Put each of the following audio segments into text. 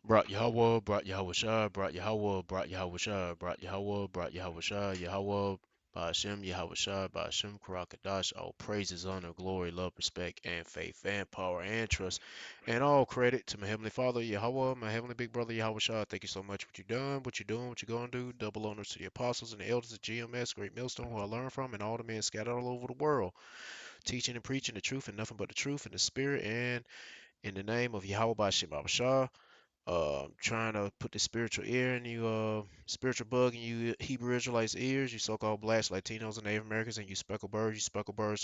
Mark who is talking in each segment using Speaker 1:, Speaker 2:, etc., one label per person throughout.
Speaker 1: Brought Yahweh, brought Yahweh Shah, brought Yahweh, brought Yahweh Shah, brought Yahweh, brought Yahweh Shah, Yahweh, Ba'ashem, Yahweh Shah, Ba'ashem, Karakadash, all praises, honor, glory, love, respect, and faith, and power, and trust, and all credit to my Heavenly Father, Yahweh, my Heavenly Big Brother, Yahweh Shah. Thank you so much for what you've done, what you're doing, what you're going to do. Double honors to the apostles and the elders of GMS, Great Millstone, who I learned from, and all the men scattered all over the world, teaching and preaching the truth and nothing but the truth in the spirit, and in the name of Yahweh Ba'ashem, Yahweh Shah. Trying to put the spiritual ear in you, spiritual bug in you Hebrew Israelites' ears, you so-called blacks, Latinos, and Native Americans, and you speckled birds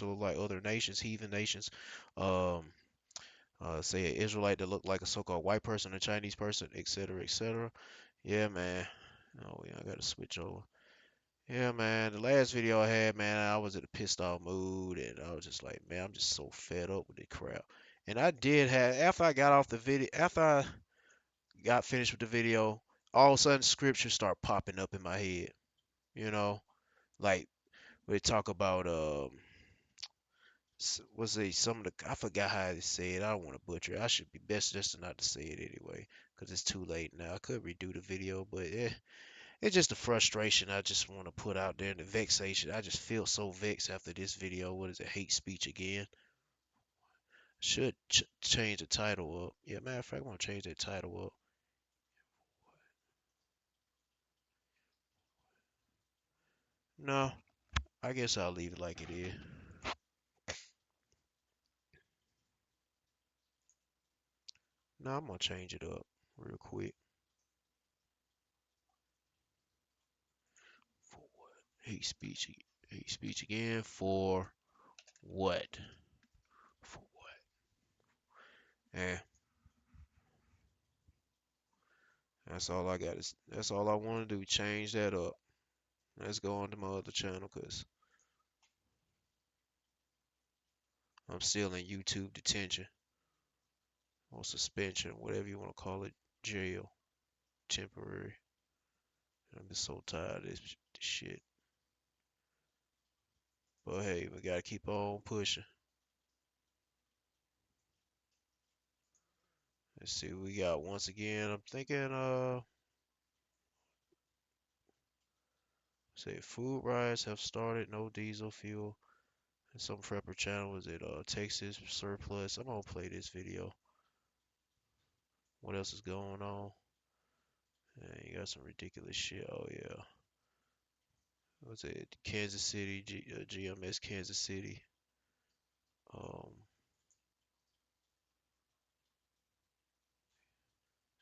Speaker 1: who look like other nations, heathen nations. Um, say an Israelite that look like a so-called white person, a Chinese person, etc., etc. Yeah, man. Oh, yeah, I gotta switch over. Yeah, man. The last video I had, man, I was in a pissed off mood, and I was just like, man, I'm just so fed up with this crap. And I did have, after I got off the video, after I got finished with the video, all of a sudden scriptures start popping up in my head. You know, like we talk about was it some of the I forgot how to say it. I don't want to butcher it. I should be best just not to say it anyway, because it's too late now. I could redo the video, but it's just the frustration I just want to put out there and the vexation. I just feel so vexed after this video. What is it? Hate speech again. Should change the title up. Yeah, matter of fact, I want to change that title up. No, I guess I'll leave it like it is. No, I'm gonna change it up real quick. For what? Hate speech. Hate speech again. For what? For what? Eh, that's all I got. That's all I want to do. Change that up. Let's go on to my other channel because I'm still in YouTube detention or suspension, whatever you want to call it. Jail. Temporary. I'm just so tired of this shit. But hey, we gotta keep on pushing. Let's see what we got once again. I'm thinking, say food riots have started. No diesel fuel. And some prepper channel was it Texas surplus. I'm gonna play this video. What else is going on? And you got some ridiculous shit. Oh yeah. What's it? Kansas City, GMS Kansas City. Um,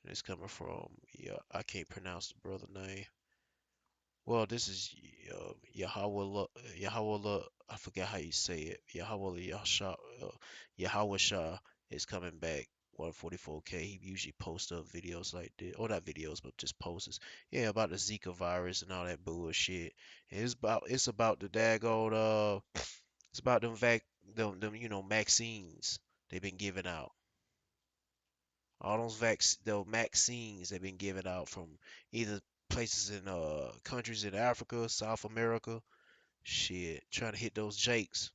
Speaker 1: and it's coming from yeah. I can't pronounce the brother name. Well, this is Yahweh. I forgot how you say it. Yahweh Yahshua, Yahweh Shah is coming back. 144K. He usually posts up videos like this, or not videos, but just posts. Yeah, about the Zika virus and all that bullshit. And it's about the daggone it's about them vaccines they've been giving out. All those the vaccines they've been giving out from either places in countries in Africa, South America, shit, trying to hit those jakes.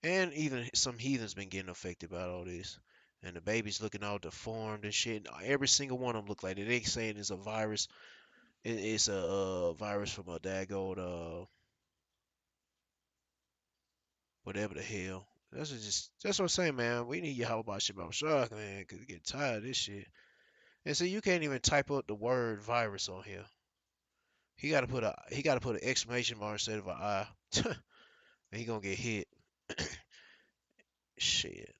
Speaker 1: And even some heathens been getting affected by all this. And the babies looking all deformed and shit. Every single one of them look like it. They saying it's a virus. It's a virus from a daggone whatever the hell. That's what I'm saying, man. We need your help about shit about shark, man, cause we get tired of this shit. And so you can't even type up the word virus on here. He gotta put an exclamation mark instead of an I. And he gonna get hit. Shit.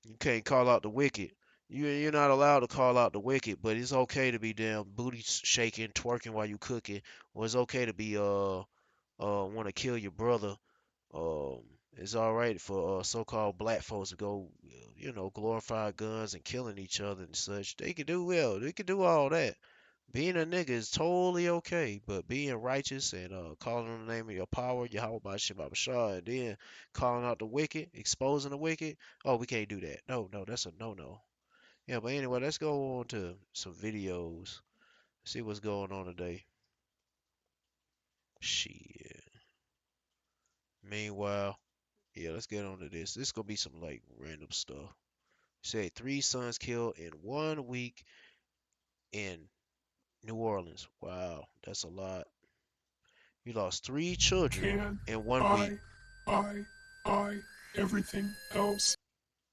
Speaker 1: You can't call out the wicked. You're not allowed to call out the wicked, but it's okay to be damn booty shaking, twerking while you cooking, or it's okay to be want to kill your brother. Um, it's all right for so-called black folks to go, glorify guns and killing each other and such. They can do well. They can do all that. Being a nigga is totally okay, but being righteous and calling on the name of your power, Yahweh Shabbat Shah, and then calling out the wicked, exposing the wicked, oh, we can't do that. No, no, that's a no-no. Yeah, but anyway, let's go on to some videos. See what's going on today. Shit. Meanwhile, yeah, let's get on to this. This is gonna be some like random stuff. Said 3 sons killed in 1 week in New Orleans. Wow, that's a lot. You lost 3 children
Speaker 2: Can
Speaker 1: in 1 week.
Speaker 2: I buy everything else?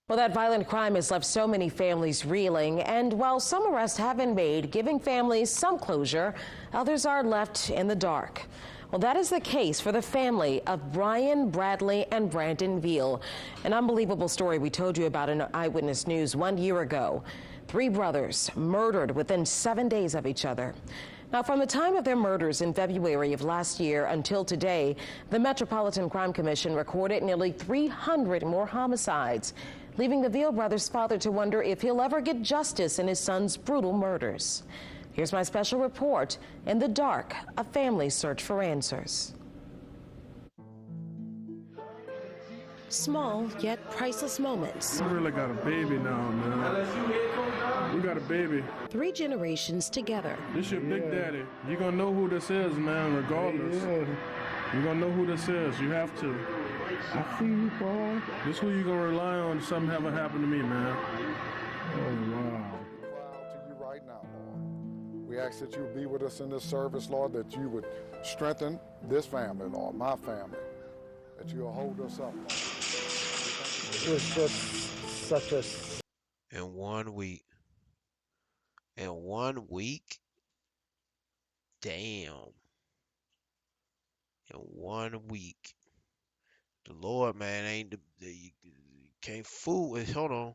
Speaker 3: Well, that violent crime has left so many families reeling, and while some arrests have been made, giving families some closure, others are left in the dark. Well, that is the case for the family of Brian, Bradley, and Brandon Veal. An unbelievable story we told you about in Eyewitness News 1 year ago. 3 brothers murdered within 7 days of each other. Now, from the time of their murders in February of last year until today, the Metropolitan Crime Commission recorded nearly 300 more homicides, leaving the Veal brothers' father to wonder if he'll ever get justice in his son's brutal murders. Here's my special report, In the Dark, a family search for answers. Small yet priceless moments.
Speaker 2: We really got a baby now, man. We got a baby.
Speaker 3: 3 generations together.
Speaker 2: This your big daddy. You're gonna know who this is, man, regardless. You're gonna know who this is. You have to. I see you, boy. This who you gonna rely on if something ever happened to me, man. Oh, wow.
Speaker 4: To you right now, Lord. We ask that you be with us in this service, Lord, that you would strengthen this family, Lord, my family, that you'll hold us up, Lord.
Speaker 5: It was just such a
Speaker 1: In 1 week. In 1 week? Damn. In 1 week. The Lord, man, ain't you can't fool with. Hold on.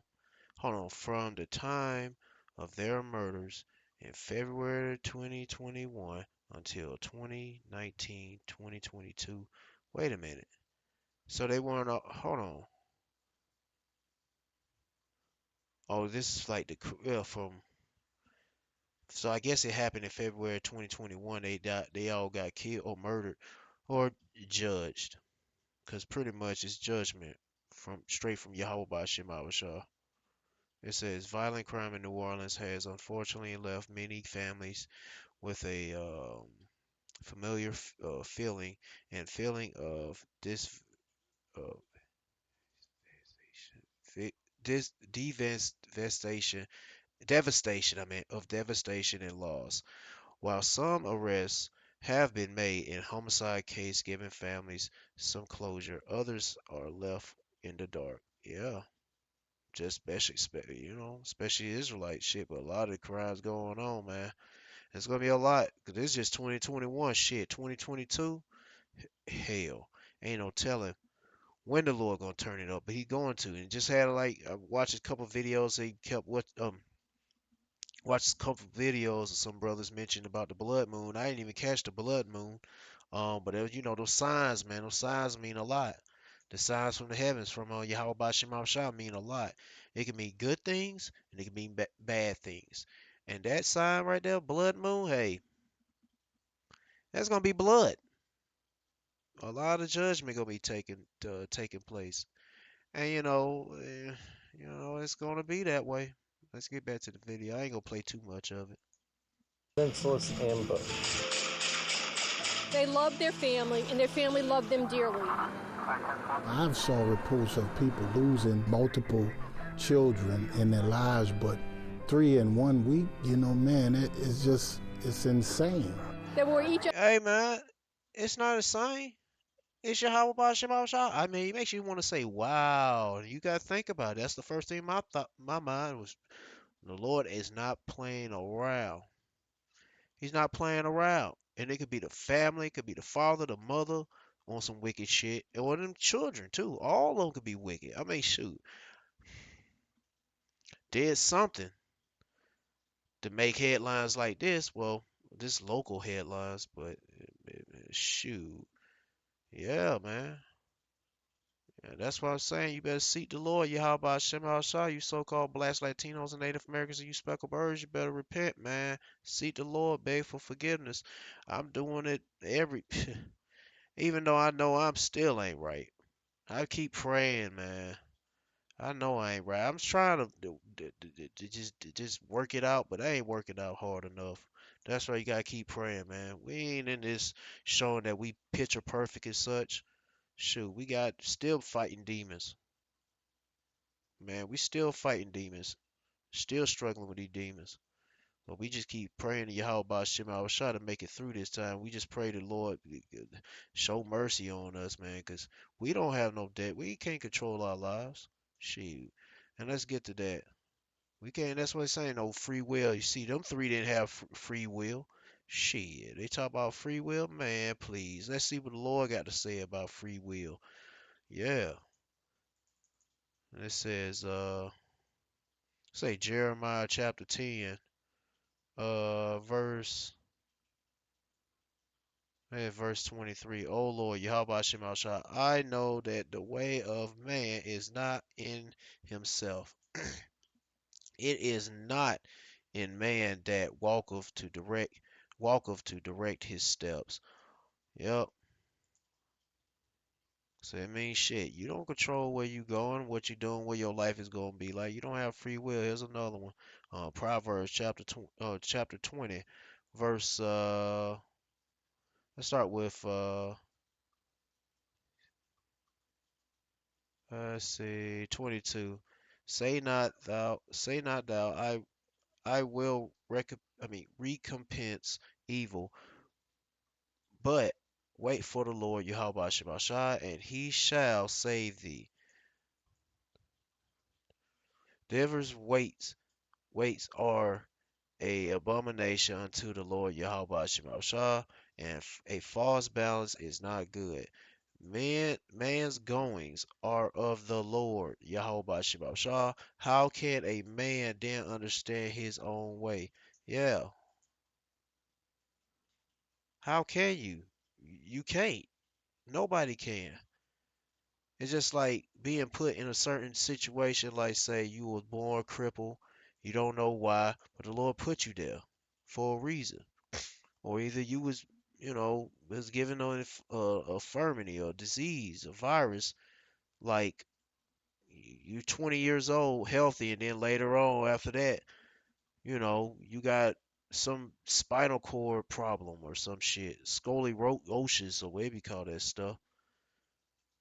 Speaker 1: Hold on. From the time of their murders in February 2021 until 2019, 2022. Wait a minute. So they weren't. Hold on. Oh, this is like from. So I guess it happened in February 2021. They died. They all got killed or murdered or judged. Cause pretty much it's judgment from straight from Yahweh Bashim Shah. It says violent crime in New Orleans has unfortunately left many families with a familiar feeling and feeling of uh, this devastation. I mean, of devastation and loss. While some arrests have been made in homicide case, giving families some closure, others are left in the dark. Yeah, just especially Israelite shit. But a lot of the crimes going on, man. It's gonna be a lot. Cause this is just 2021 shit. 2022, hell, ain't no telling when the Lord gonna turn it up. But he going to. And just had like I watched a couple videos. He kept watched a couple videos of some brothers mentioned about the blood moon. I didn't even catch the blood moon. But it was, those signs, man, those signs mean a lot. The signs from the heavens from Yahweh Bashim Shah mean a lot. It can mean good things and it can mean bad things. And that sign right there, blood moon, hey, that's gonna be blood. A lot of judgment gonna be taking place. And it's gonna be that way. Let's get back to the video. I ain't gonna play too much of it.
Speaker 5: senseless ambush.
Speaker 6: They love their family, and their family loved them dearly.
Speaker 7: I've saw reports of people losing multiple children in their lives, but 3 in 1 week, man, it's insane.
Speaker 6: They were each.
Speaker 1: Hey man, it's not the same. It's Yahweh Bashim Shah. I mean, it makes you want to say, "Wow." You gotta think about it. That's the first thing my mind was. The Lord is not playing around. He's not playing around. And it could be the family, it could be the father, the mother on some wicked shit, or them children too. All of them could be wicked. I mean, shoot, did something to make headlines like this. Well, this local headlines, but shoot, yeah, man. Yeah, that's what I'm saying. You better seek the Lord, Yahweh Shem Shah, you so-called blacks, Latinos, and Native Americans, and you speckled birds. You better repent, man. Seek the Lord, beg for forgiveness. I'm doing it even though I know I'm still ain't right. I keep praying, man. I know I ain't right. I'm trying to just work it out, but I ain't working out hard enough. That's why you gotta keep praying, man. We ain't in this showing that we picture perfect and such. Shoot, we got still fighting demons. man, we still fighting demons, still struggling with these demons. But we just keep praying to Yahweh Shema Shah to make it through this time. We just pray the Lord show mercy on us, man, because we don't have no debt. We can't control our lives. Shoot. And let's get to that. We can't, that's what it's saying, no free will. You see, them three didn't have free will. Shit. They talk about free will? Man, please. Let's see what the Lord got to say about free will. Yeah. And it says, say Jeremiah chapter 10, verse verse 23. O Lord, Yahweh Shem Shah, I know that the way of man is not in himself. It is not in man that walketh to direct his steps. Yep. So it means shit. You don't control where you going, what you doing, where your life is gonna be like. You don't have free will. Here's another one. Proverbs chapter 20, verse let's start with let's see, 22. Say not thou, I will recompense evil, but wait for the Lord Yahweh Shah, and he shall save thee. Divers weights are a abomination unto the Lord Yahweh Shah, and a false balance is not good. Man's goings are of the Lord Yahweh Shah. How can a man then understand his own way? Yeah, how can you? You can't. Nobody can. It's just like being put in a certain situation, like say you was born crippled, you don't know why, but the Lord put you there for a reason. Or either you was given an infirmity or disease, a virus, like you're 20 years old, healthy, and then later on after that, you got some spinal cord problem or some shit, scoliosis or whatever you call that stuff.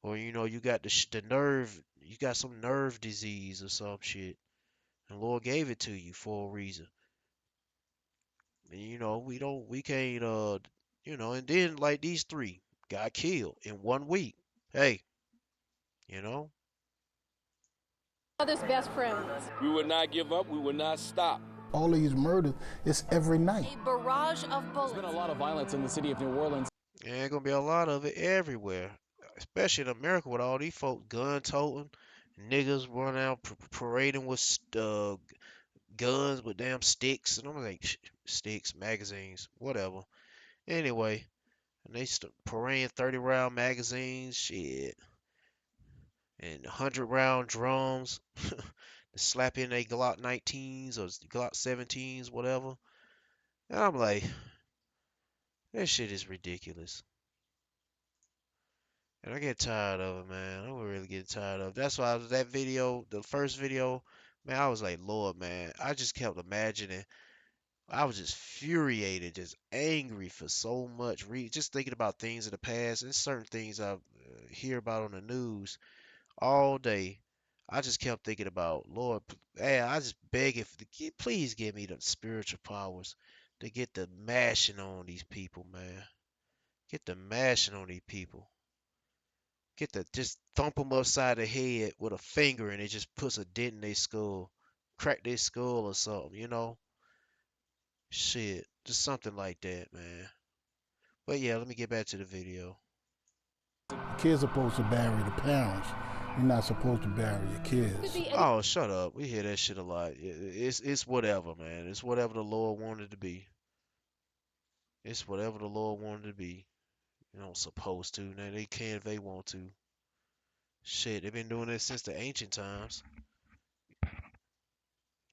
Speaker 1: Or you got the nerve, you got some nerve disease or some shit. And Lord gave it to you for a reason. And we can't and then like these three got killed in 1 week. Hey, you know,
Speaker 6: Mother's best friends.
Speaker 8: We will not give up. We will not stop.
Speaker 7: All of these murders, it's every night.
Speaker 9: A barrage of bullets.
Speaker 10: There's been a lot of violence in the city of New Orleans.
Speaker 1: and gonna be a lot of it everywhere, especially in America with all these folks gun toting, niggas running out parading with guns with damn sticks, and I'm like, sticks, magazines, whatever. Anyway, and they parading 30 round magazines, shit, and 100 round drums, slap in they Glock 19s or Glock 17s, whatever. And I'm like, that shit is ridiculous. And I get tired of it, man. I'm really getting tired of it. That's why that video, the first video, man, I was like, Lord, man. I just kept imagining. I was just furiated, just angry for so much. Just thinking about things in the past and certain things I hear about on the news all day. I just kept thinking about, Lord, hey, I just beg if please give me the spiritual powers to get the mashing on these people, man. Get the mashing on these people. Get the just thump them upside the head with a finger and it just puts a dent in their skull, crack their skull or something. Shit, just something like that, man. But yeah, let me get back to the video.
Speaker 7: The kids are supposed to bury the parents. You're not supposed to bury your kids.
Speaker 1: Oh, shut up. We hear that shit a lot. It's whatever, man. It's whatever the Lord wanted to be. It's whatever the Lord wanted to be. You don't supposed to. Now they can if they want to. Shit, they've been doing this since the ancient times.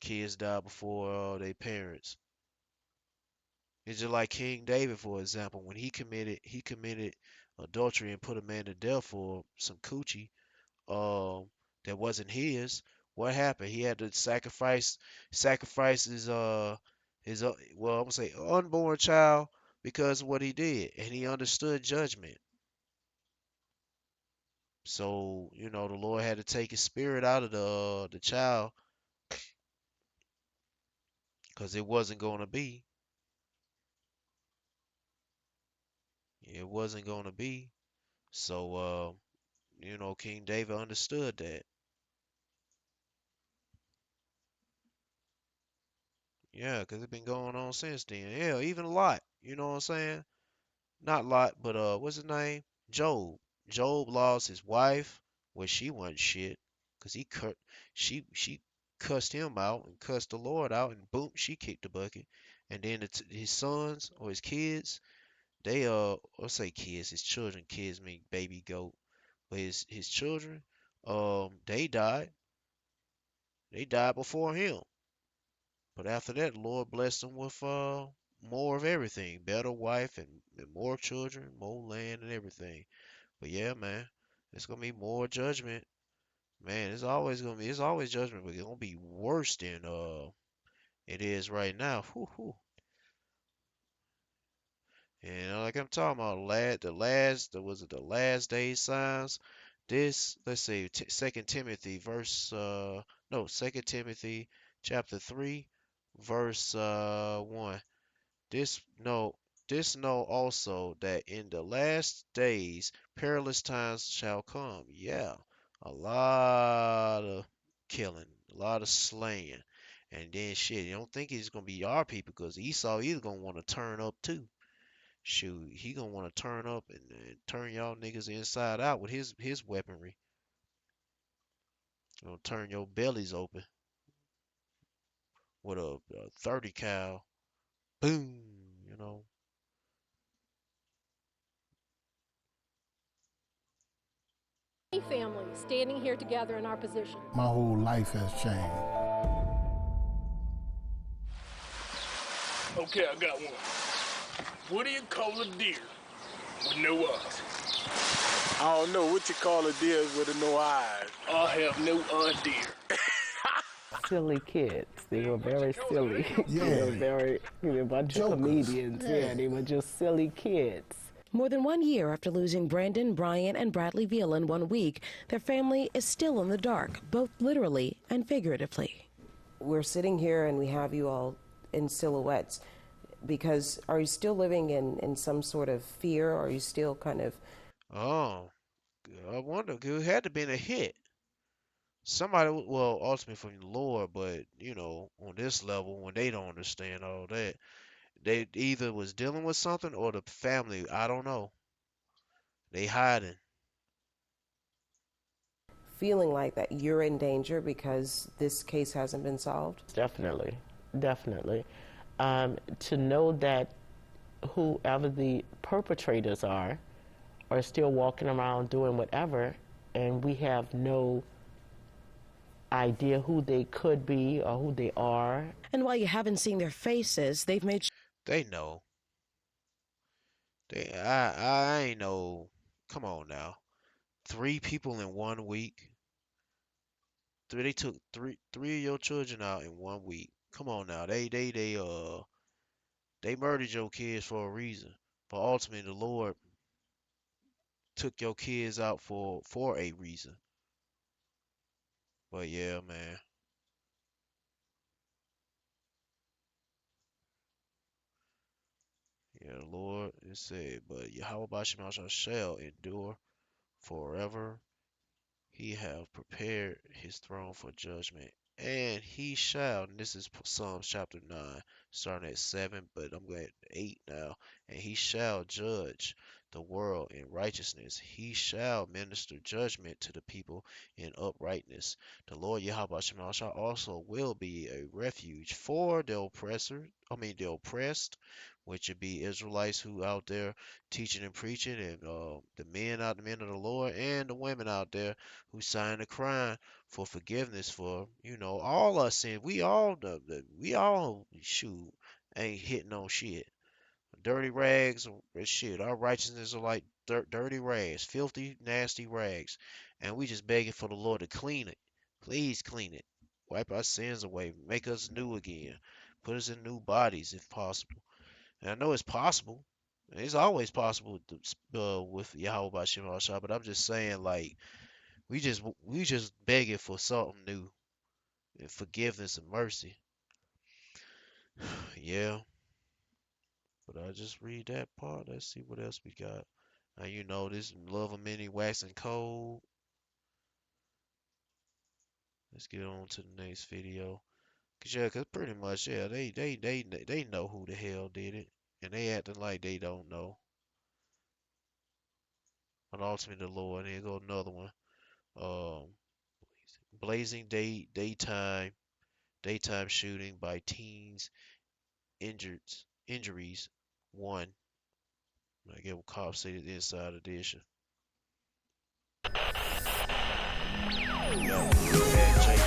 Speaker 1: Kids die before their parents. It's just like King David, for example, when he committed adultery and put a man to death for some coochie that wasn't his. What happened? He had to sacrifice his well, I'm gonna say unborn child because of what he did, and he understood judgment. So, the Lord had to take his spirit out of the child because it wasn't going to be. It wasn't going to be. So, King David understood that. Yeah, because it's been going on since then. Yeah, even Lot. You know what I'm saying? Not Lot, but what's his name? Job. Job lost his wife. Well, she wasn't shit, cause she cussed him out and cussed the Lord out, and boom, she kicked the bucket. And then his sons or his kids, they let's say kids, his children. Kids mean baby goat, but his children, they died. They died before him. But after that, the Lord blessed him with more of everything, better wife and more children, more land and everything. But yeah, man, it's gonna be more judgment. Man, it's always judgment, but it's gonna be worse than it is right now. Whew, whew. And like I'm talking about, the last day signs. This, let's see, Second Timothy verse no, Second Timothy chapter 3, verse 1. This know, this know also that in the last days perilous times shall come. Yeah, a lot of killing, a lot of slaying, and then shit. You don't think it's gonna be our people because Esau either gonna want to turn up too. Shoot, he gonna want to turn up and turn y'all niggas inside out with his weaponry. Gonna turn your bellies open with a 30 cal. Boom, you know.
Speaker 6: Family standing here together in our position.
Speaker 7: My whole life has changed.
Speaker 9: Okay, I got one. What do you call a deer with no eyes?
Speaker 11: I don't know what you call a deer with no eyes.
Speaker 9: I have no idea.
Speaker 5: Silly kids. They were very silly.
Speaker 7: Yeah.
Speaker 5: They were a bunch of comedians. Yeah, they were just silly kids.
Speaker 3: More than 1 year after losing Brandon, Brian, and Bradley Veal in 1 week, their family is still in the dark, both literally and figuratively. We're sitting here and we have you all in silhouettes because are you still living in some sort of fear? Or are you still kind of...
Speaker 1: Oh, I wonder. It had to been a hit. Somebody, well, ultimately from the Lord, but on this level, when they don't understand all that, they either was dealing with something or the family. I don't know. They hiding.
Speaker 3: feeling like that you're in danger because this case hasn't been solved?
Speaker 5: Definitely, definitely. To know that whoever the perpetrators are still walking around doing whatever, and we have no idea who they could be or who they are.
Speaker 3: And while you haven't seen their faces, they've made...
Speaker 1: They know. I ain't know. Come on now. 3 people in 1 week. They took three of your children out in 1 week. Come on now. They murdered your kids for a reason. But ultimately the Lord took your kids out for a reason. But yeah, man. Yeah, the Lord, it said, but Yahweh Bashim shall endure forever. He have prepared his throne for judgment, and he shall, and this is Psalms chapter 9, starting at 7, but I'm at 8 now, and he shall judge the world in righteousness. He shall minister judgment to the people in uprightness. The Lord Yahweh shall also will be a refuge for the oppressed, which would be Israelites who out there teaching and preaching, and the men of the Lord, and the women out there who signed a crime for forgiveness for, all our sin. We all shoot ain't hitting on shit. Dirty rags or shit. Our righteousness are like dirty rags, filthy, nasty rags. And we just begging for the Lord to clean it. Please clean it. Wipe our sins away. Make us new again. Put us in new bodies if possible. And I know it's possible. It's always possible with Yahweh Bashim Shah, but I'm just saying, like, we just begging for something new and forgiveness and mercy. Yeah, but I just read that part. Let's see what else we got. And you know, this love of many waxing cold. Let's get on to the next video. Cause pretty much, yeah, they know who the hell did it, and they acting like they don't know. But ultimately, the Lord. And here go another one. Um, blazing daytime shooting by teens injured injuries. One. I get what cops say the inside edition. Yeah, bad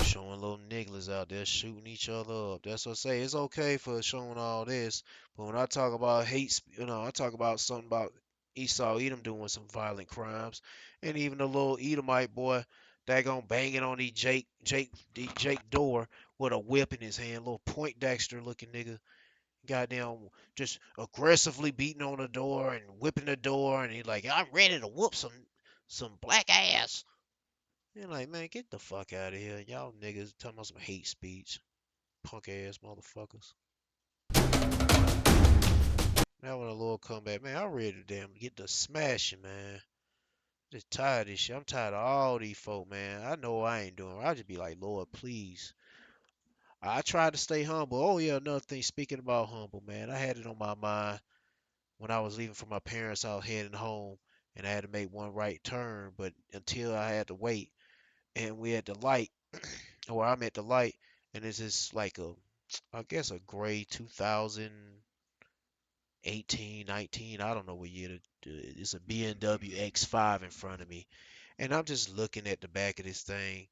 Speaker 1: showing little niggas out there shooting each other up. That's what I say. It's okay for showing all this, but when I talk about I talk about something about Esau Edom doing some violent crimes, and even the little Edomite boy that gonna banging on Jake door with a whip in his hand, little Poindexter looking nigga, goddamn, just aggressively beating on the door and whipping the door, and he like, I'm ready to whoop some black ass. You're like, man, get the fuck out of here. Y'all niggas talking about some hate speech. Punk ass motherfuckers. Now when the Lord come back, man, I'm ready to damn get the smashing, man. Just tired of this shit. I'm tired of all these folk, man. I know I ain't doing it. I just be like, Lord, please. I try to stay humble. Oh yeah, another thing, speaking about humble, man. I had it on my mind when I was leaving from my parents' house heading home, and I had to make one right turn, but until I had to wait, and we at the light, or I'm at the light, and it's just like I guess a gray 2018, 19, I don't know what year. It's a BMW X5 in front of me, and I'm just looking at the back of this thing,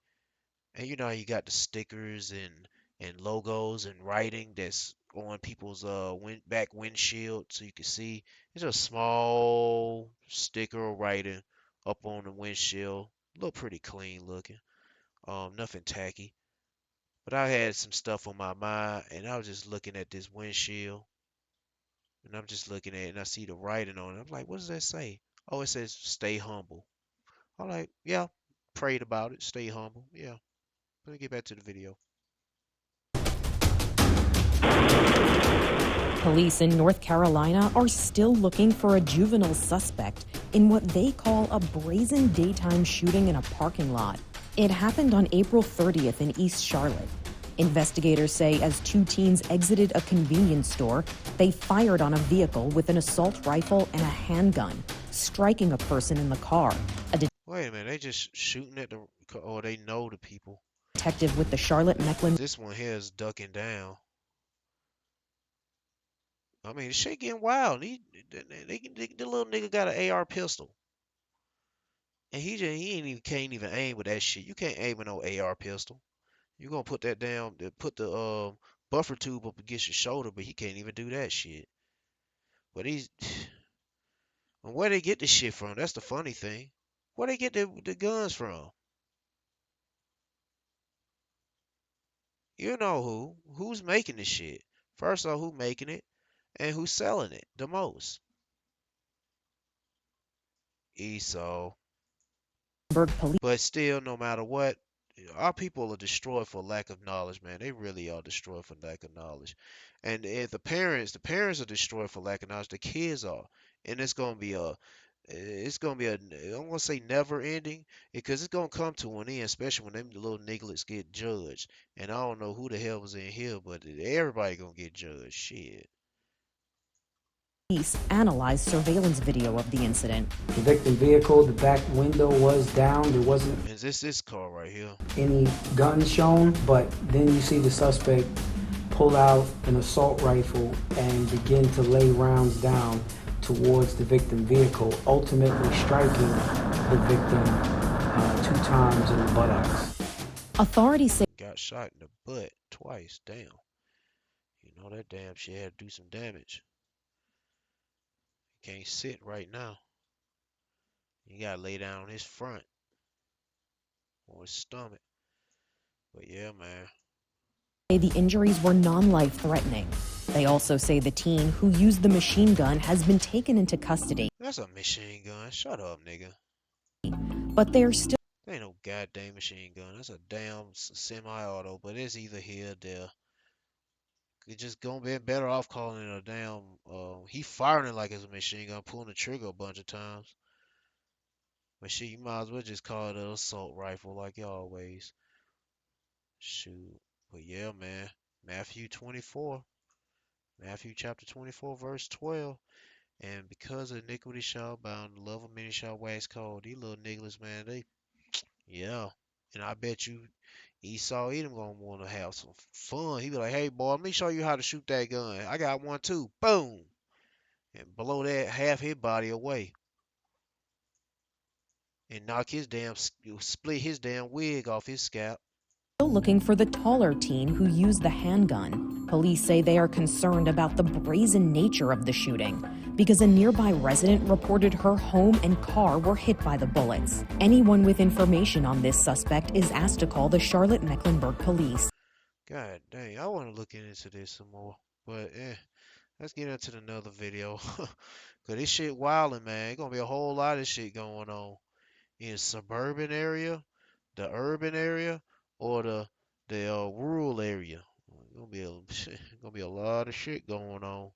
Speaker 1: and you know how you got the stickers and logos and writing that's on people's back windshield so you can see. It's a small sticker or writing up on the windshield. Look pretty clean looking. Nothing tacky. But I had some stuff on my mind, and I was just looking at this windshield, and I'm just looking at it, and I see the writing on it. I'm like, what does that say? Oh, it says stay humble. I'm like, yeah, prayed about it. Stay humble. Yeah. Let me get back to the video.
Speaker 12: Police in North Carolina are still looking for a juvenile suspect in what they call a brazen daytime shooting in a parking lot. It happened on April 30th in East Charlotte. Investigators say as two teens exited a convenience store, they fired on a vehicle with an assault rifle and a handgun, striking a person in the car.
Speaker 1: Wait a minute, they just shooting at or they know the people.
Speaker 12: Detective with the Charlotte Mecklenburg.
Speaker 1: This one here is ducking down. I mean, the shit getting wild. The little nigga got an AR pistol, and he can't even aim with that shit. You can't aim with no AR pistol. You gonna put that down, put the buffer tube up against your shoulder, but he can't even do that shit. But where they get this shit from? That's the funny thing. Where they get the guns from? You know who's making this shit. First off, who making it and who's selling it the most? Esau. But still, no matter what, our people are destroyed for lack of knowledge, man. They really are destroyed for lack of knowledge. And if the parents are destroyed for lack of knowledge, the kids are. And it's gonna be I don't want to say never ending, because it's gonna come to an end, especially when them little nigglets get judged. And I don't know who the hell was in here, but everybody gonna get judged. Shit.
Speaker 12: Police analyzed surveillance video of the incident.
Speaker 13: The victim vehicle, the back window was down. There wasn't
Speaker 1: Is this car right here?
Speaker 13: any guns shown, but then you see the suspect pull out an assault rifle and begin to lay rounds down towards the victim vehicle, ultimately striking the victim 2 times in the buttocks.
Speaker 12: Authorities say
Speaker 1: Got shot in the butt twice. Damn. You know that damn shit had to do some damage. Can't sit right now. You gotta lay down on his front or his stomach. But yeah, man.
Speaker 12: The injuries were non-life threatening. They also say the teen who used the machine gun has been taken into custody.
Speaker 1: That's a machine gun. Shut up, nigga.
Speaker 12: But they're still...
Speaker 1: That ain't no goddamn machine gun. That's a damn semi-auto, but it's either here or there. It's just gonna be better off calling it a damn, he firing it like it's a machine gun, pulling the trigger a bunch of times. But shit, you might as well just call it an assault rifle like you always. Shoot. But yeah, man. Matthew 24. Matthew chapter 24, verse 12. And because iniquity shall abound, the love of many shall wax cold. These little niggas, man, they, yeah. And I bet you Esau Edom gonna want to have some fun. He be like, hey, boy, let me show you how to shoot that gun. I got one too. Boom. And blow that half his body away. And knock his damn, split his damn wig off his scalp.
Speaker 12: Still looking for the taller teen who used the handgun. Police say they are concerned about the brazen nature of the shooting because a nearby resident reported her home and car were hit by the bullets. Anyone with information on this suspect is asked to call the Charlotte-Mecklenburg police.
Speaker 1: God dang, I want to look into this some more. But let's get into another video. Cause this shit wildin', man. It's gonna be a whole lot of shit going on in the suburban area, the urban area, or the rural area. Gonna be a lot of shit going on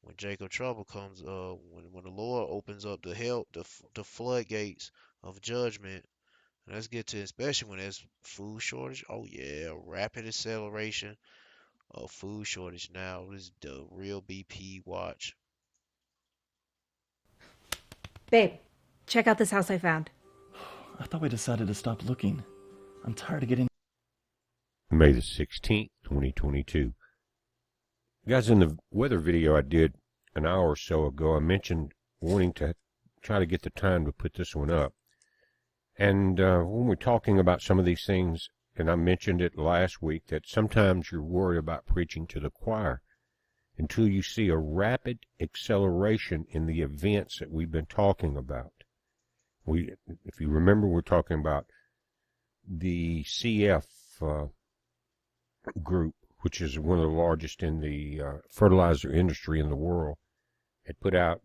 Speaker 1: when Jacob Trouble comes. When the Lord opens up the floodgates of judgment. And let's get to it, especially when there's food shortage. Oh yeah, rapid acceleration of food shortage now. This is the real BP watch.
Speaker 14: Babe, check out this house I found.
Speaker 15: I thought we decided to stop looking. I'm tired of getting...
Speaker 16: May the 16th, 2022. Guys, in the weather video I did an hour or so ago, I mentioned wanting to try to get the time to put this one up. And when we're talking about some of these things, and I mentioned it last week, that sometimes you're worried about preaching to the choir until you see a rapid acceleration in the events that we've been talking about. If you remember, we're talking about the CF group, which is one of the largest in the fertilizer industry in the world, had put out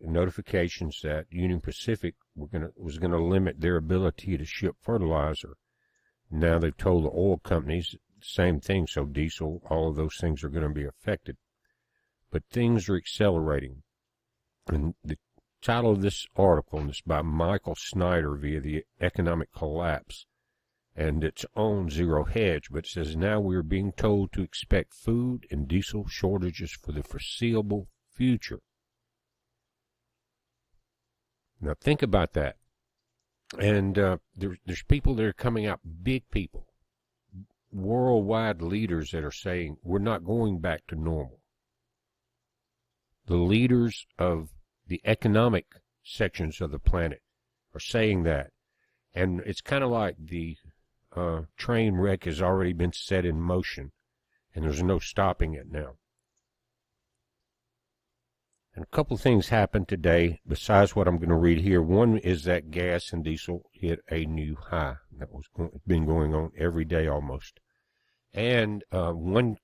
Speaker 16: notifications that Union Pacific was going to limit their ability to ship fertilizer. Now they've told the oil companies the same thing, so diesel, all of those things are going to be affected. But things are accelerating. And the title of this article, and it's by Michael Snyder via the Economic Collapse, and it's on Zero Hedge, but it says, now we are being told to expect food and diesel shortages for the foreseeable future. Now think about that. And there's people that are coming out, big people, worldwide leaders that are saying we're not going back to normal. The leaders of the economic sections of the planet are saying that. And it's kind of like the train wreck has already been set in motion, and there's no stopping it now. And a couple of things happened today besides what I'm going to read here. One is that gas and diesel hit a new high. That was been going on every day almost. And one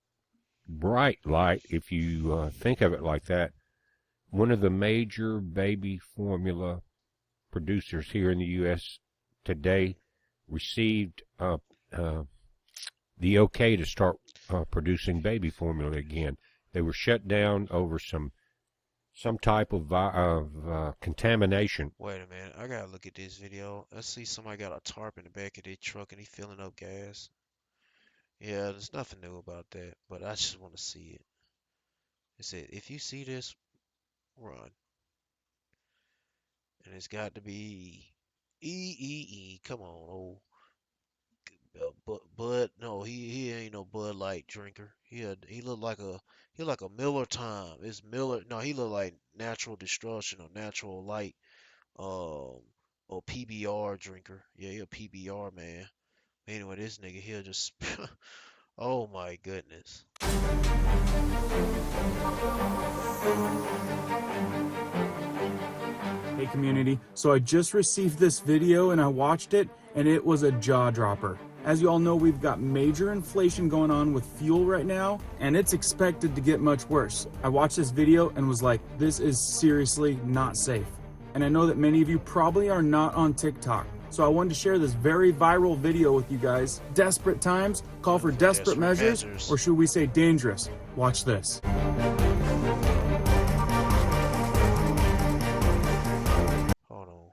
Speaker 16: bright light, if you think of it like that, one of the major baby formula producers here in the U.S. today received the okay to start producing baby formula again. They were shut down over some type of contamination.
Speaker 1: Wait a minute, I gotta look at this video. I see somebody got a tarp in the back of their truck and he filling up gas. Yeah, there's nothing new about that, but I just want to see it. It said, if you see this, run. And it's got to be Come on, old Bud. No, he ain't no Bud Light drinker. He look like a Miller Time. It's Miller. No, he look like Natural Destruction or Natural Light, or PBR drinker. Yeah, he a PBR man. Anyway, this nigga here just, oh my goodness.
Speaker 17: Hey community, so I just received this video and I watched it and it was a jaw dropper.
Speaker 10: As you all know, we've got major inflation going on with fuel right now, and it's expected to get much worse. I watched this video and was like, this is seriously not safe. And I know that many of you probably are not on TikTok. So I wanted to share this very viral video with you guys. Desperate times call for desperate measures, or should we say dangerous? Watch this.
Speaker 1: Hold on.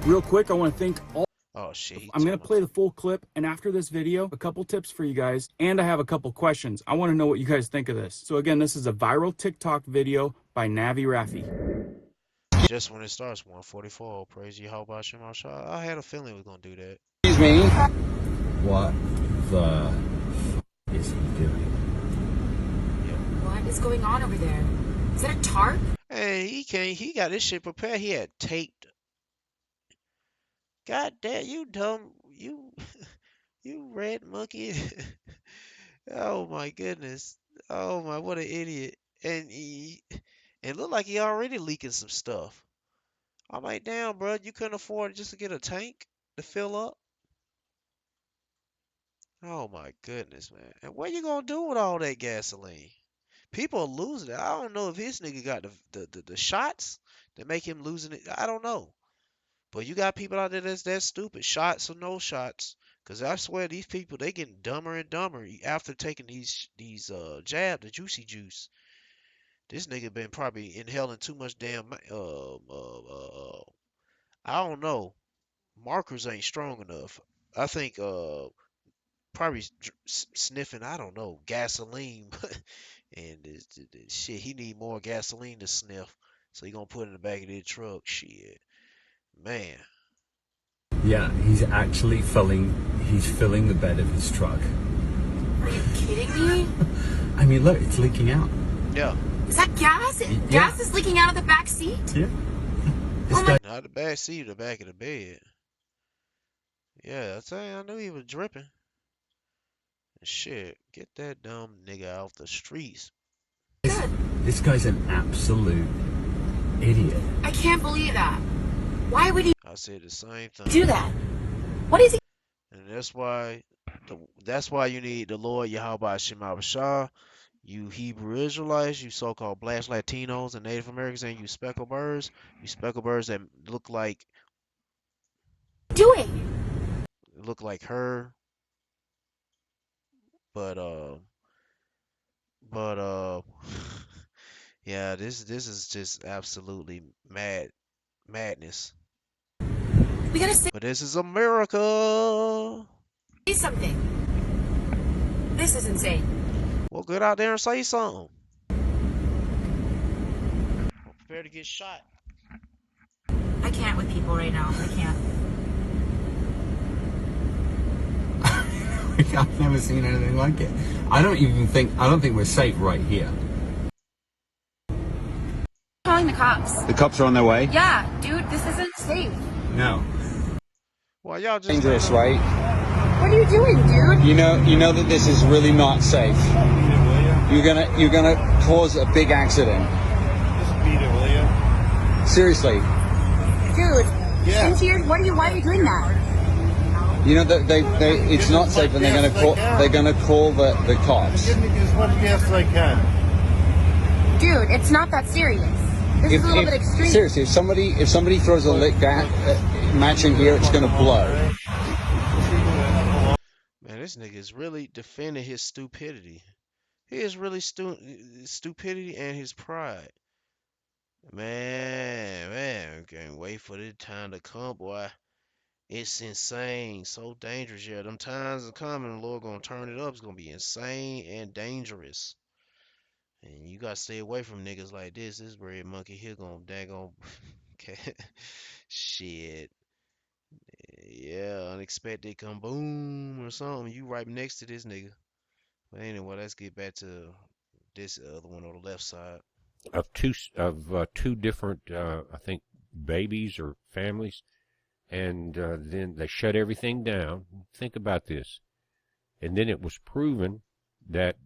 Speaker 10: Real quick, I want to thank all.
Speaker 1: Oh shit.
Speaker 10: I'm going to play the full clip, and after this video, a couple tips for you guys, and I have a couple questions. I want to know what you guys think of this. So again, this is a viral TikTok video by Navi Raffi.
Speaker 1: Just when it starts, 144. Praise Yahweh Hashem Ashah. I had a feeling we were gonna do that.
Speaker 17: Excuse me. What the is he doing?
Speaker 18: What is going on over there? Is that a tarp?
Speaker 1: Hey, he got this shit prepared. He had taped. God damn, you dumb, you red monkey. Oh my goodness. Oh my, what an idiot. And it looked like he already leaking some stuff. I'm like, damn, bro, you couldn't afford just to get a tank to fill up? Oh my goodness, man. And what you gonna do with all that gasoline? People are losing it. I don't know if his nigga got the shots that make him losing it. I don't know. But you got people out there that's stupid. Shots or no shots. Because I swear these people, they getting dumber and dumber after taking these jab, the juicy juice. This nigga been probably inhaling too much damn, I don't know. Markers ain't strong enough. I think probably sniffing, I don't know, gasoline. And shit, he need more gasoline to sniff. So he gonna put it in the back of the truck. Shit. Man.
Speaker 17: Yeah, he's actually filling the bed of his truck.
Speaker 18: Are you kidding me?
Speaker 17: I mean, look, it's leaking out.
Speaker 1: Yeah.
Speaker 18: Is that gas?
Speaker 17: Yeah.
Speaker 18: Gas is leaking out of the back seat?
Speaker 17: Yeah.
Speaker 1: Not the back seat, the back of the bed. Yeah, I knew he was dripping. Shit, get that dumb nigga off the streets.
Speaker 17: This guy's an absolute idiot.
Speaker 18: I can't believe that. Why would he
Speaker 1: I said the same thing.
Speaker 18: do that? What is he?
Speaker 1: And that's why you need the Lord Yahweh Shema Bashar, you Hebrew Israelites, you so-called Black Latinos and Native Americans, and you speckled birds that look like her. But yeah, this is just absolutely madness.
Speaker 18: We gotta say
Speaker 1: But this is America.
Speaker 18: something. This is insane.
Speaker 1: Well, get out there and say something. I'm prepared to get shot.
Speaker 18: I can't with people right now. I can't.
Speaker 17: I've never seen anything like it. I don't think we're safe right here.
Speaker 18: Calling the cops.
Speaker 17: The cops are on their way?
Speaker 18: Yeah, dude, this isn't safe.
Speaker 17: No.
Speaker 1: Well, y'all just
Speaker 17: dangerous, right?
Speaker 18: What are you doing, dude?
Speaker 17: You know that this is really not safe. You're gonna cause a big accident.
Speaker 11: Just beat it, will you?
Speaker 17: Seriously.
Speaker 18: Dude, why are you doing that?
Speaker 17: You know that it's not safe, and they're gonna call the cops.
Speaker 11: Give me as much gas as I can.
Speaker 18: Dude, it's not that serious. This is a little bit extreme.
Speaker 17: Seriously, if somebody throws a lit match in here, it's gonna blow.
Speaker 1: Man, this nigga is really defending his stupidity. He is really stupidity and his pride. Man, can't wait for the time to come, boy. It's insane, so dangerous. Yeah, them times are coming. The Lord gonna turn it up. It's gonna be insane and dangerous. And you gotta stay away from niggas like this. This red monkey here gonna daggone shit. Yeah, unexpected come boom or something. You right next to this nigga. But anyway, let's get back to this other one on the left side.
Speaker 16: Of two different, I think, babies or families, and then they shut everything down. Think about this, and then it was proven that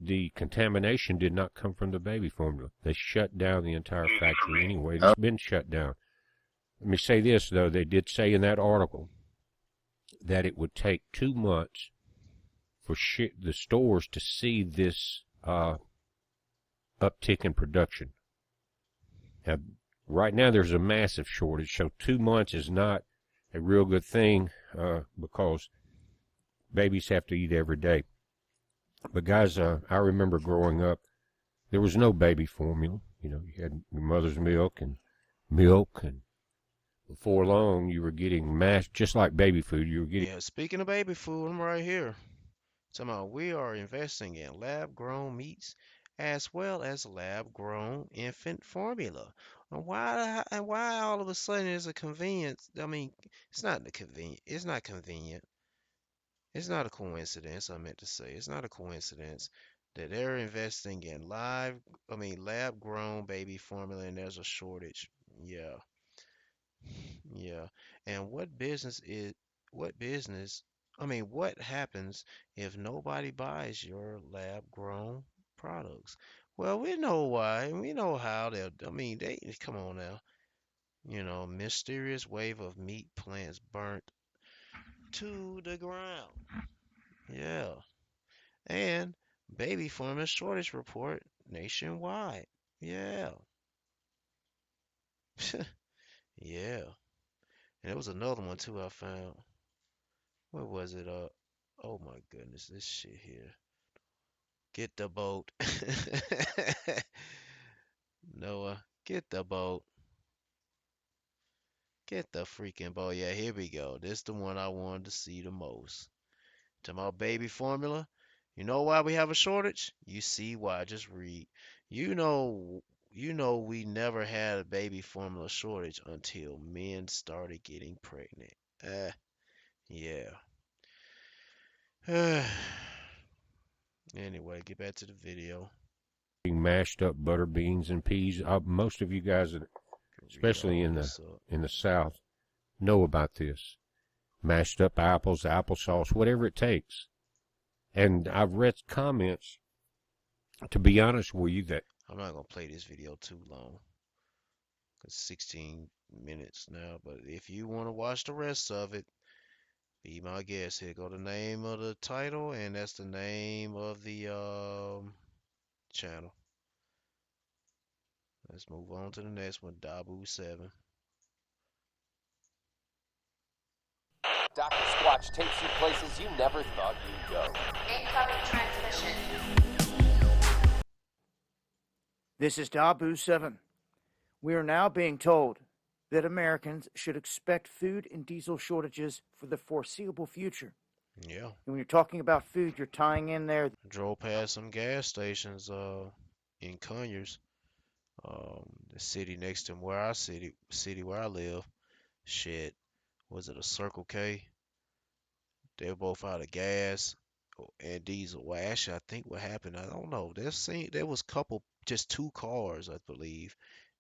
Speaker 16: the contamination did not come from the baby formula. They shut down the entire factory anyway. It's been shut down. Let me say this, though. They did say in that article that it would take 2 months for the stores to see this uptick in production. Now, right now there's a massive shortage, so 2 months is not a real good thing because babies have to eat every day. But guys, I remember growing up, there was no baby formula. You know, you had your mother's milk, and before long you were getting mashed, just like baby food. You were getting.
Speaker 1: Yeah, speaking of baby food, I'm right here. Somehow we are investing in lab-grown meats as well as lab-grown infant formula. And why all of a sudden is a convenience? I mean, it's not the convenient. It's not convenient. It's not a coincidence, I meant to say. It's not a coincidence that they're investing in lab-grown baby formula and there's a shortage. Yeah, yeah. And what business, what happens if nobody buys your lab-grown products? Well, we know why. We know how come on now. Mysterious wave of meat plants burnt to the ground. Yeah. And baby formula shortage report nationwide. Yeah. Yeah. And there was another one too I found. Where was it? Oh my goodness, this shit here. Get the boat. Noah, get the boat. Get the freaking boat. Yeah, here we go. This the one I wanted to see the most. To my baby formula. You know why we have a shortage? You see why. Just read. You know, we never had a baby formula shortage until men started getting pregnant. Yeah. Anyway, get back to the video.
Speaker 16: Mashed up butter beans and peas. Most of you guys, especially in the South, know about this. Mashed up apples, applesauce, whatever it takes. And I've read comments, to be honest with you, that
Speaker 1: I'm not gonna play this video too long. It's 16 minutes now, but if you want to watch the rest of it, be my guest. Here go the name of the title, and that's the name of the channel. Let's move on to the next one, Dabu7.
Speaker 19: Dr. Squatch takes you places you never thought you'd go.
Speaker 18: Incoming transmission.
Speaker 20: This is Dabu7. We are now being told that Americans should expect food and diesel shortages for the foreseeable future.
Speaker 1: Yeah.
Speaker 20: And when you're talking about food, you're tying in there.
Speaker 1: Drove past some gas stations in Conyers, the city next to where where I live. Shit, was it a Circle K? They were both out of gas and diesel. Well, actually, I think what happened, I don't know. There was just 2 cars, I believe,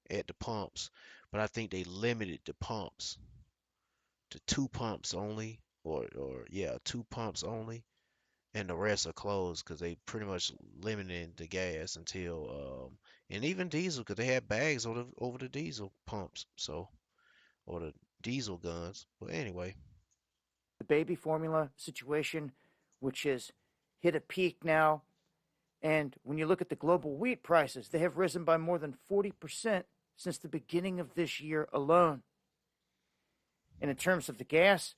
Speaker 1: at the pumps, but I think they limited the pumps to 2 pumps only, or yeah, 2 pumps only, and the rest are closed because they pretty much limited the gas until and even diesel because they had bags over the diesel pumps, so or the diesel guns. But anyway,
Speaker 20: The baby formula situation, which has hit a peak now. And when you look at the global wheat prices, they have risen by more than 40% since the beginning of this year alone. And in terms of the gas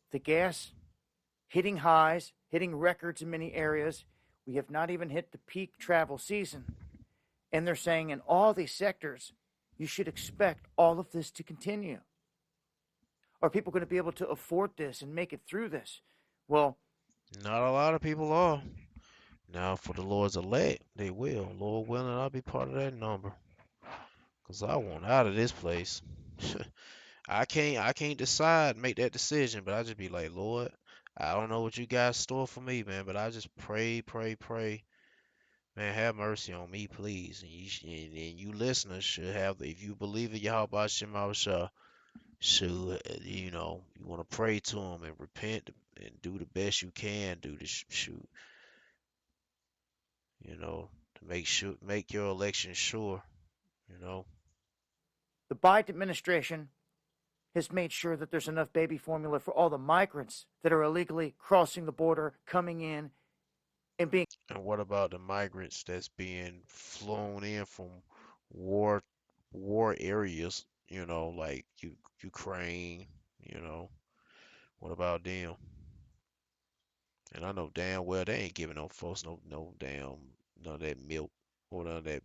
Speaker 20: hitting highs, hitting records in many areas. We have not even hit the peak travel season. And they're saying in all these sectors, you should expect all of this to continue. Are people going to be able to afford this and make it through this? Well,
Speaker 1: not a lot of people are. Now, for the Lord's elect, they will. Lord willing, I'll be part of that number. Because I want out of this place. I can't decide, make that decision, but I just be like, Lord, I don't know what you guys store for me, man, but I just pray. Man, have mercy on me, please. And you listeners should have, if you believe in Yahweh Shemawashah, should, you want to pray to him and repent and do the best you can do to shoot. To make your election sure, you know.
Speaker 20: The Biden administration has made sure that there's enough baby formula for all the migrants that are illegally crossing the border, coming in, and being.
Speaker 1: And what about the migrants that's being flown in from war war areas, like Ukraine, you know? What about them? And I know damn well they ain't giving no folks no damn none of that milk or none of that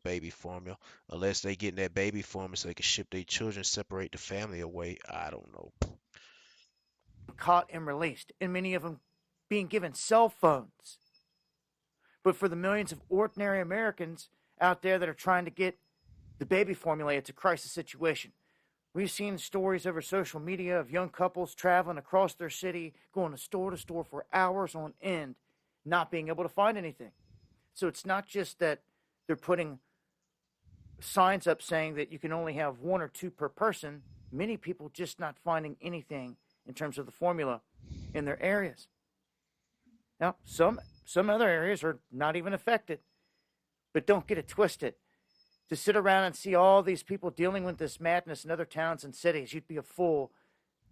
Speaker 1: baby formula unless they getting that baby formula so they can ship their children, separate the family away. I don't know.
Speaker 20: Caught and released, and many of them being given cell phones. But for the millions of ordinary Americans out there that are trying to get the baby formula, it's a crisis situation. We've seen stories over social media of young couples traveling across their city, going to store for hours on end, not being able to find anything. So it's not just that they're putting signs up saying that you can only have one or two per person. Many people just not finding anything in terms of the formula in their areas. Now, some other areas are not even affected, but don't get it twisted. To sit around and see all these people dealing with this madness in other towns and cities, you'd be a fool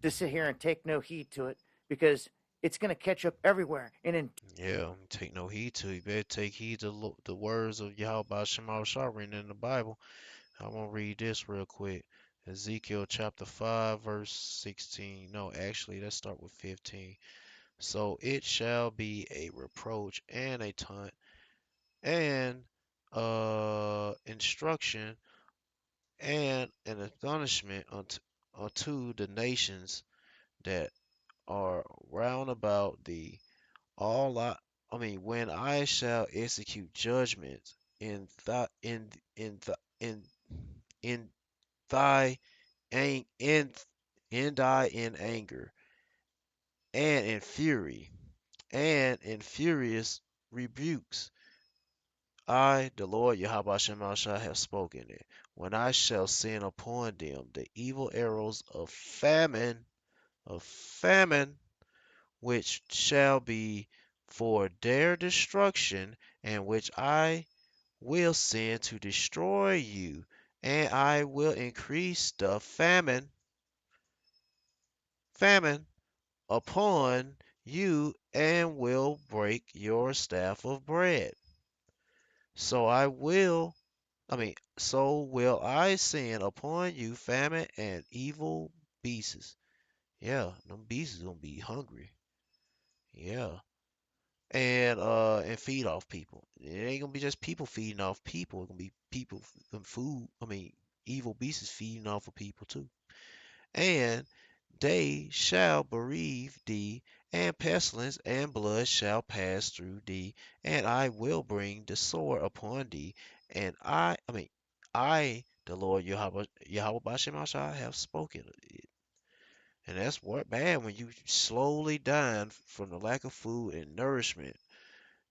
Speaker 20: to sit here and take no heed to it because it's going to catch up everywhere. And
Speaker 1: Yeah, take no heed to it. You better take heed to the words of Yahweh Shema Shah written in the Bible. I'm gonna read this real quick. Ezekiel chapter 5, verse 16. No, actually, let's start with 15. So it shall be a reproach and a taunt and instruction and an astonishment unto the nations that are round about thee. When I shall execute judgments in thy in thy in in anger and in fury and in furious rebukes. I, the Lord Yahweh Shema Shah, have spoken it. When I shall send upon them the evil arrows of famine, which shall be for their destruction, and which I will send to destroy you, and I will increase the famine upon you, and will break your staff of bread. So I will, so will I send upon you famine and evil beasts. Yeah, them beasts gonna be hungry. Yeah. And feed off people. It ain't gonna be just people feeding off people. It's gonna be people food. Evil beasts feeding off of people too. And they shall bereave thee, and pestilence and blood shall pass through thee, and I will bring the sword upon thee, and I, the Lord Yahweh Bashem Ashai, have spoken it. And that's what bad when you slowly dying from the lack of food and nourishment.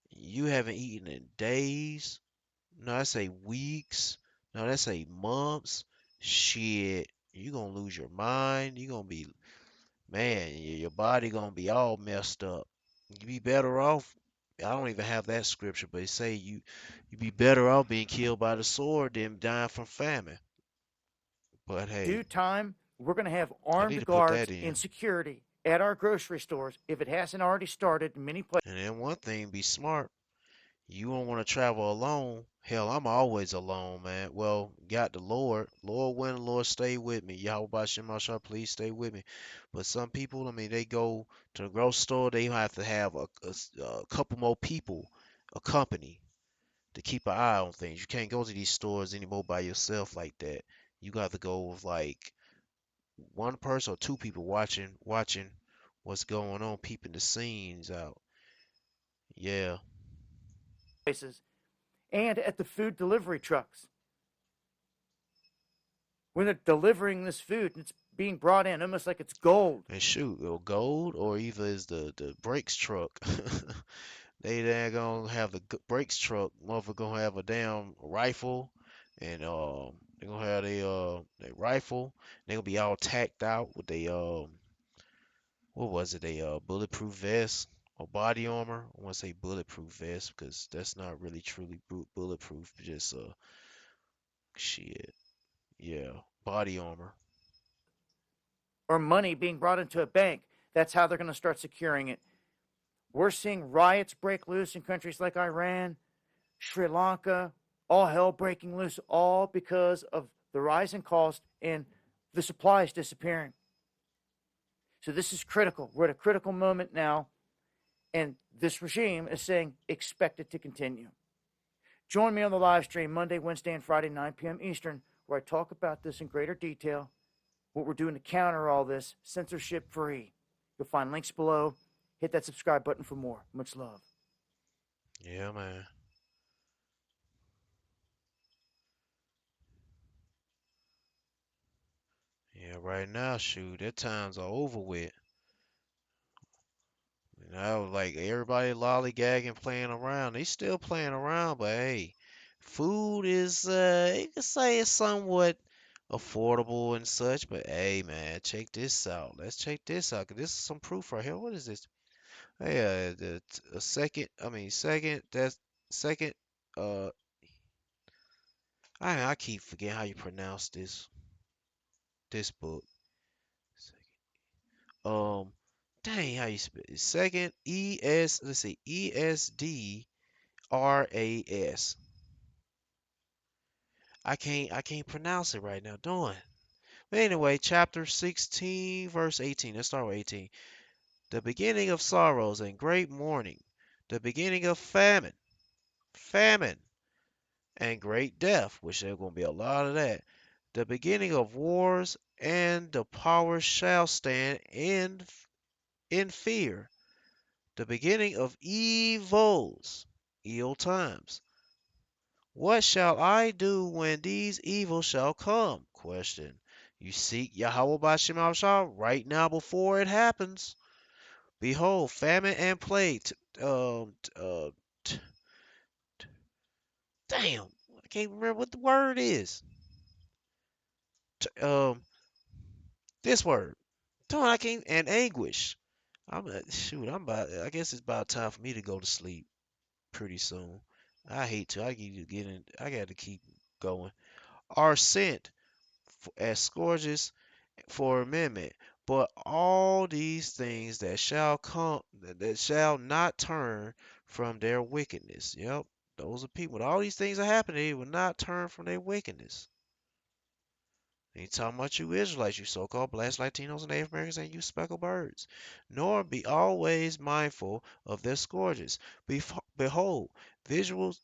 Speaker 1: You haven't eaten in days. No, I say weeks. No, that's say months. Shit, you gonna lose your mind. You gonna be, man, your body gonna be all messed up. You be better off. I don't even have that scripture, but it say you be better off being killed by the sword than dying from famine. But hey,
Speaker 20: due time, we're going to have
Speaker 1: I need
Speaker 20: armed
Speaker 1: to put
Speaker 20: guards
Speaker 1: that in.
Speaker 20: in security at our grocery stores if it hasn't already started in many places.
Speaker 1: And then one thing, be smart. You don't want to travel alone. Hell, I'm always alone, man. Well, got the Lord. Lord willing, Lord stay with me. Yahweh Bashem Masha, please stay with me. But some people, they go to the grocery store, they have to have a couple more people, a company, to keep an eye on things. You can't go to these stores anymore by yourself like that. You got to go with like one person or two people watching what's going on, peeping the scenes out. Yeah.
Speaker 20: And at the food delivery trucks. When they're delivering this food, it's being brought in almost like it's gold.
Speaker 1: And shoot, or gold, or either is the brakes truck. They gonna have the brakes truck. Motherfucker gonna have a damn rifle, and they gonna have their rifle. They gonna be all tacked out with they what was it? They bulletproof vest or body armor. I want to say bulletproof vest because that's not really truly bulletproof. Just shit. Yeah, body armor.
Speaker 20: Or money being brought into a bank. That's how they're going to start securing it. We're seeing riots break loose in countries like Iran, Sri Lanka, all hell breaking loose, all because of the rise in cost and the supplies disappearing. So this is critical. We're at a critical moment now, and this regime is saying expect it to continue. Join me on the live stream Monday, Wednesday, and Friday, 9 p.m. Eastern, where I talk about this in greater detail, what we're doing to counter all this, censorship free. You'll find links below. Hit that subscribe button for more. Much love.
Speaker 1: Yeah, man. Yeah, right now, shoot, that times are over with. You know, like everybody lollygagging, playing around. They still playing around, but hey, food is you could say it's somewhat affordable and such. But hey, man, check this out. Let's check this out. 'Cause this is some proof right here. What is this? Hey, a second. I mean, second. That's second. Uh, I keep forgetting how you pronounce this book. Um, dang, how you spell it? Second E-S, let's see, ESDRAS. I can't pronounce it right now. Doing. But anyway, chapter 16, verse 18. Let's start with 18. The beginning of sorrows and great mourning, the beginning of famine, and great death, which there's going to be a lot of that. The beginning of wars, and the powers shall stand in fear. The beginning of evils, ill times. What shall I do when these evils shall come? Question. You seek Yahweh Bashim Shah right now before it happens. Behold, famine and plague. Damn, I can't remember what the word is. This word. Damn, I can't. And anguish. Shoot. I'm about. I guess it's about time for me to go to sleep pretty soon. I hate to. I need to get in. I got to keep going. Are sent as scourges for amendment. But all these things that shall come, that shall not turn from their wickedness. Yep, those are people. When all these things are happening, they will not turn from their wickedness. Ain't talking about you Israelites, you so-called blessed Latinos and Native Americans, and you speckled birds. Nor be always mindful of their scourges. Behold, victuals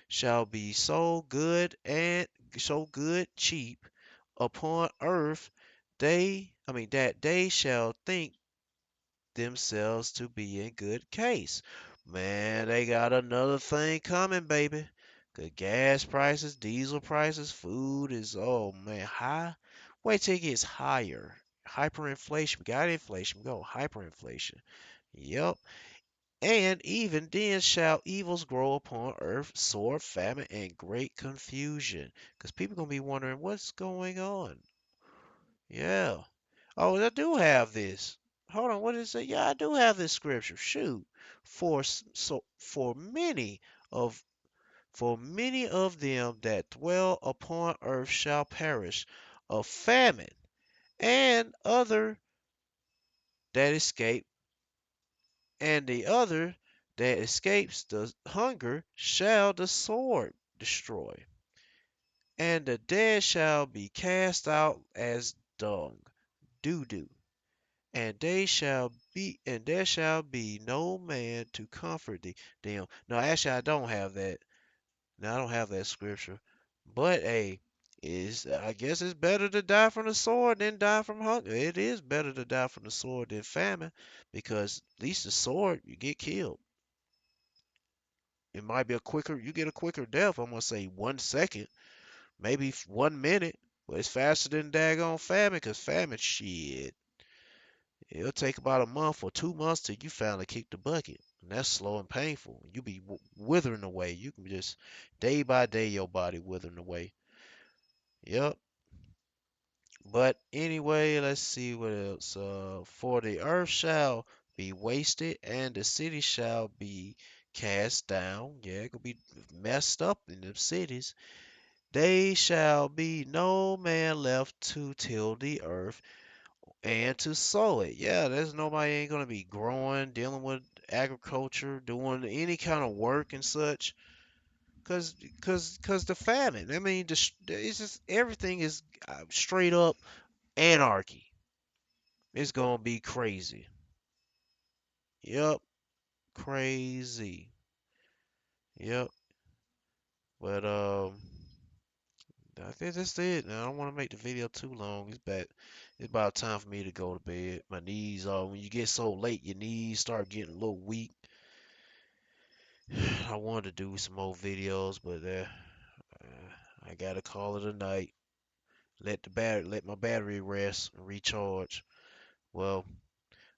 Speaker 1: shall be so good cheap upon earth, that they shall think themselves to be in good case. Man, they got another thing coming, baby. Good gas prices, diesel prices, food is, oh man, high. Wait till it gets higher. Hyperinflation. We got inflation. We go hyperinflation. Yep. And even then shall evils grow upon earth, sword, famine, and great confusion. Because people going to be wondering what's going on. Yeah. Oh, I do have this. Hold on, what did it say? Yeah, I do have this scripture. Shoot. For of many of them that dwell upon earth shall perish of famine, and other that escape, and the other that escapes the hunger shall the sword destroy, and the dead shall be cast out as dung, doo-doo. And there shall be no man to comfort them. No, actually, I don't have that. No, I don't have that scripture. But hey, I guess it's better to die from the sword than die from hunger. It is better to die from the sword than famine, because at least the sword you get killed. It might be you get a quicker death. I'm gonna say 1 second, maybe 1 minute, but it's faster than daggone famine, because famine, shit. It'll take about a month or 2 months till you finally kick the bucket. And that's slow and painful. You be withering away. You can just, day by day, your body withering away. Yep. But anyway, let's see what else. For the earth shall be wasted, and the city shall be cast down. Yeah, it could be messed up in the cities. They shall be no man left to till the earth and to sow it. Yeah, there's nobody ain't gonna be growing, dealing with agriculture, doing any kind of work and such. Cause the famine. I mean, it's just everything is straight up anarchy. It's gonna be crazy. Yep, crazy. Yep. But I think that's it. Now, I don't want to make the video too long. It's about time for me to go to bed. My knees are when you get so late, your knees start getting a little weak. I wanted to do some more videos, but I gotta call it a night. Let my battery rest and recharge. Well,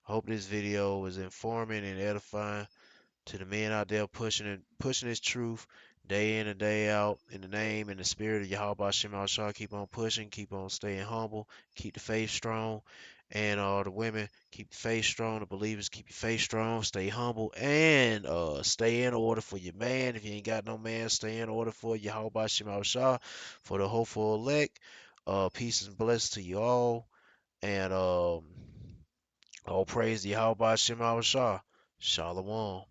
Speaker 1: I hope this video was informang and edifying to the men out there pushing this truth day in and day out in the name and the spirit of Yahweh Shem Shah. Keep on pushing, keep on staying humble, keep the faith strong. And the women, keep the faith strong. The believers, keep your faith strong. Stay humble and stay in order for your man. If you ain't got no man, stay in order for Yahweh Shem Shah, for the hopeful elect. Peace and blessings to you all. And all praise to Yahweh Shem Shah. Shalom.